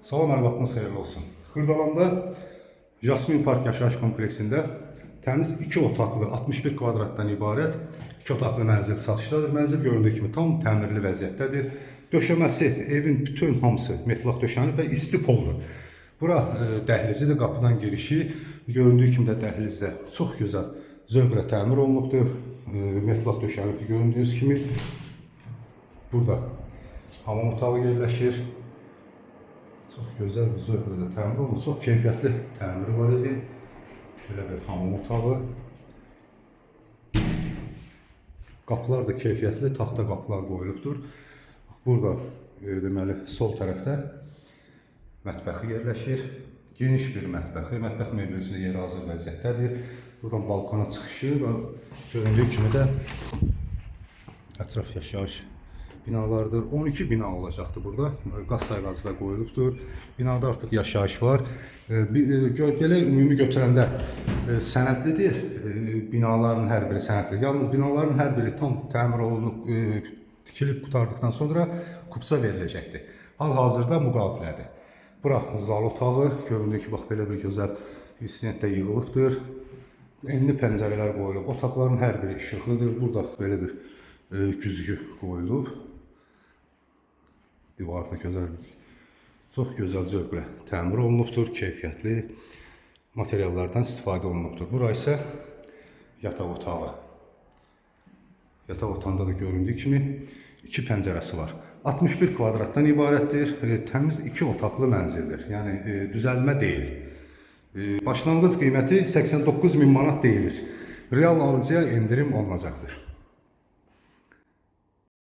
Salam, hər vaxtınız xeyirli olsun. Xırdalanda Jasmin Park yaşayış kompleksində təmiz 2 otaqlı 61 kvadratdan ibarət 2 otaqlı mənzil satışdadır. Mənzil göründüyü kimi tam təmirli vəziyyətdədir. Döşəməsi, evin bütün hamısı metlaq döşənib və isti poldur. Bura dəhlizidir, qapıdan girişi. Göründüyü kimi də dəhlizdə çox gözəl zövqlə təmir olunubdur. Metlaq döşənibdir göründüyünüz kimi. Burada hamam otağı yerləşir. Çox gözəl bir zövqlə də təmir olunur. Çox keyfiyyətli təmiri var evin. Belə bir hamam otağı. Qapılar da keyfiyyətli taxta qapılar qoyulubdur. Burada deməli sol tərəfdə mətbəxi yerləşir. Geniş bir mətbəxi. Mətbəx mebeli üçün yeri hazır vəziyyətdədir. Buradan balkona çıxışı və göründüyü kimi də ətraf yaşayış binalardır. 12 bina olacaqdır burada. Qaz sayğacı da qoyulubdur. Binada artıq yaşayış var. Belə ümumi götürəndə sənədlidir. Binaların hər biri sənədli. Yalnız binaların hər biri tam təmir olunub, tikilib qutardıqdan sonra kupsa veriləcəkdir. Hal-hazırda müqavilədir. Bura zal otağı. Göründüyü ki, bax belə bir gözəl istinətdə yığılıbdır. Enli pəncərələr qoyulub. Otaqların hər biri işıqlıdır. Burada belə bir güzgü qoyulub. Divarda gözəl, çox gözəl zövqlə təmir olunubdur, keyfiyyətli materiallardan istifadə olunubdur. Bura isə yataq otağı. Yataq otağında da göründüyü kimi 2 pəncərəsi var. 61 kvadratdan ibarətdir, təmiz 2 otaqlı mənzildir. Yəni düzəlmə deyil. Başlanğıc qiyməti 89.000 manat deyilir. Real alıcıya endirim olunacaqdır.